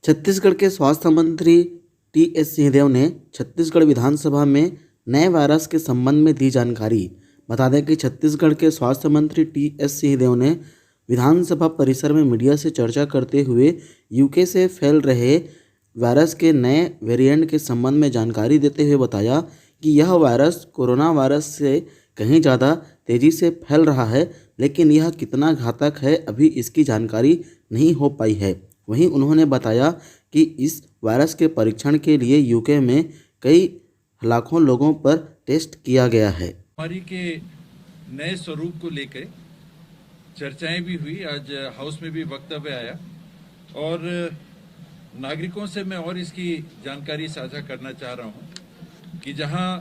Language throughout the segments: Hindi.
छत्तीसगढ़ के स्वास्थ्य मंत्री टी.एस. सिंहदेव ने छत्तीसगढ़ विधानसभा में नए वायरस के संबंध में दी जानकारी। बता दें कि छत्तीसगढ़ के स्वास्थ्य मंत्री टी.एस. सिंहदेव ने विधानसभा परिसर में मीडिया से चर्चा करते हुए यूके से फैल रहे वायरस के नए वेरिएंट के संबंध में जानकारी देते हुए बताया कि यह वायरस कोरोना वायरस से कहीं ज़्यादा तेज़ी से फैल रहा है, लेकिन यह कितना घातक है अभी इसकी जानकारी नहीं हो पाई है। वहीं उन्होंने बताया कि इस वायरस के परीक्षण के लिए यूके में कई लाखों लोगों पर टेस्ट किया गया है। बीमारी के नए स्वरूप को लेकर चर्चाएं भी हुई, आज हाउस में भी वक्तव्य आया और नागरिकों से मैं और इसकी जानकारी साझा करना चाह रहा हूं कि जहां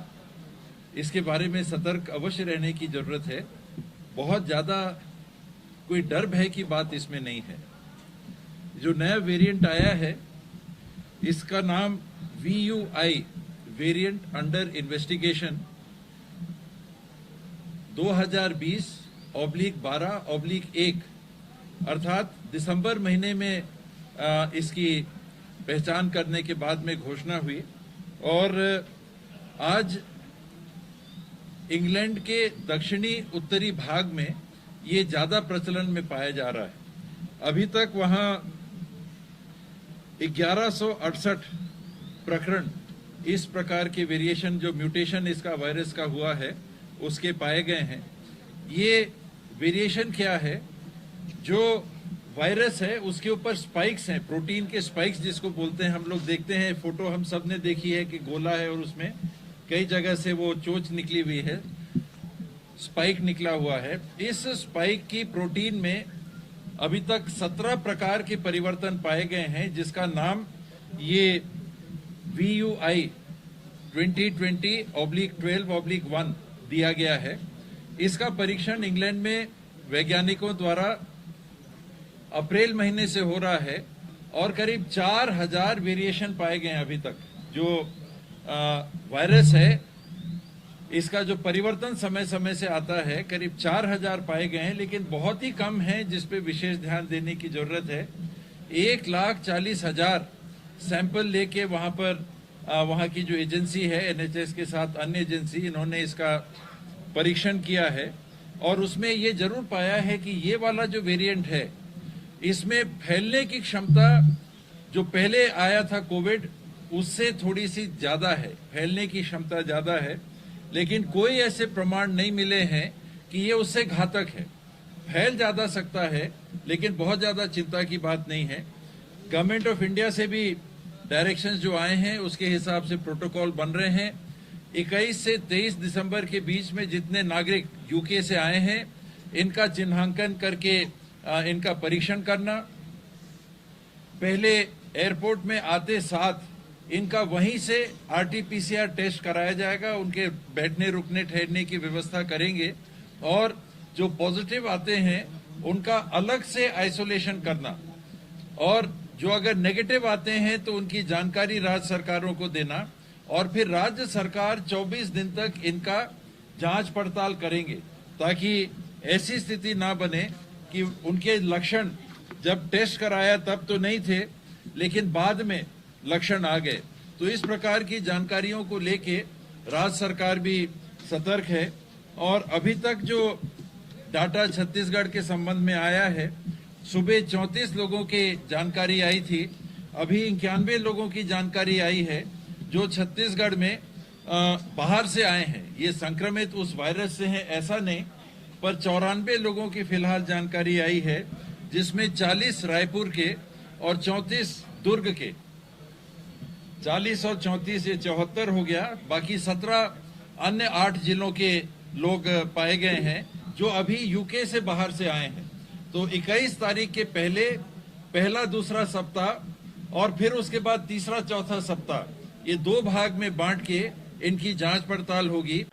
इसके बारे में सतर्क अवश्य रहने की जरूरत है, बहुत ज़्यादा कोई डर भय की बात इसमें नहीं है। जो नया वेरिएंट आया है इसका नाम VUI वेरिएंट अंडर इन्वेस्टिगेशन 2020/12/1 अर्थात दिसंबर महीने में इसकी पहचान करने के बाद में घोषणा हुई और आज इंग्लैंड के दक्षिणी उत्तरी भाग में ये ज़्यादा प्रचलन में पाया जा रहा है। अभी तक वहाँ 1168 प्रकरण इस प्रकार के वेरिएशन, जो म्यूटेशन इसका वायरस का हुआ है, उसके पाए गए हैं। ये वेरिएशन क्या है? जो वायरस है उसके ऊपर स्पाइक्स हैं, प्रोटीन के स्पाइक्स जिसको बोलते हैं। हम लोग देखते हैं, फोटो हम सब ने देखी है कि गोला है और उसमें कई जगह से वो चोंच निकली हुई है, स्पाइक निकला हुआ है। इस स्पाइक की प्रोटीन में अभी तक 17 प्रकार के परिवर्तन पाए गए हैं, जिसका नाम ये VUI 2020/12/1 दिया गया है। इसका परीक्षण इंग्लैंड में वैज्ञानिकों द्वारा अप्रैल महीने से हो रहा है और करीब 4000 वेरिएशन पाए गए हैं अभी तक। जो वायरस है इसका जो परिवर्तन समय समय से आता है, करीब 4000 पाए गए हैं, लेकिन बहुत ही कम है जिस पे विशेष ध्यान देने की जरूरत है। 1,40,000 सैंपल लेके वहां पर वहां की जो एजेंसी है NHS के साथ अन्य एजेंसी, इन्होंने इसका परीक्षण किया है और उसमें ये जरूर पाया है कि ये वाला जो वेरिएंट है इसमें फैलने की क्षमता जो पहले आया था कोविड उससे थोड़ी सी ज्यादा है, फैलने की क्षमता ज्यादा है, लेकिन कोई ऐसे प्रमाण नहीं मिले हैं कि ये उससे घातक है। फैल ज्यादा सकता है लेकिन बहुत ज्यादा चिंता की बात नहीं है। गवर्नमेंट ऑफ इंडिया से भी डायरेक्शंस जो आए हैं उसके हिसाब से प्रोटोकॉल बन रहे हैं। 21 से 23 दिसंबर के बीच में जितने नागरिक यूके से आए हैं इनका चिन्हांकन करके इनका परीक्षण करना, पहले एयरपोर्ट में आते साथ इनका वहीं से RT-PCR टेस्ट कराया जाएगा, उनके बैठने रुकने ठहरने की व्यवस्था करेंगे और जो पॉजिटिव आते हैं उनका अलग से आइसोलेशन करना और जो अगर नेगेटिव आते हैं तो उनकी जानकारी राज्य सरकारों को देना और फिर राज्य सरकार 24 दिन तक इनका जांच पड़ताल करेंगे, ताकि ऐसी स्थिति ना बने कि उनके लक्षण जब टेस्ट कराया तब तो नहीं थे लेकिन बाद में लक्षण आ गए। तो इस प्रकार की जानकारियों को लेके राज्य सरकार भी सतर्क है और अभी तक जो डाटा छत्तीसगढ़ के संबंध में आया है, सुबह 34 लोगों की जानकारी आई थी, अभी 91 लोगों की जानकारी आई है जो छत्तीसगढ़ में बाहर से आए हैं। ये संक्रमित उस वायरस से हैं ऐसा नहीं, पर 94 लोगों की फिलहाल जानकारी आई है, जिसमें 40 रायपुर के और 34 दुर्ग के। 40 और 34 ये 74 हो गया। बाकी 17 अन्य 8 जिलों के लोग पाए गए हैं जो अभी यूके से बाहर से आए हैं। तो 21 तारीख के पहला दूसरा सप्ताह और फिर उसके बाद तीसरा चौथा सप्ताह, ये 2 भाग में बांट के इनकी जांच पड़ताल होगी।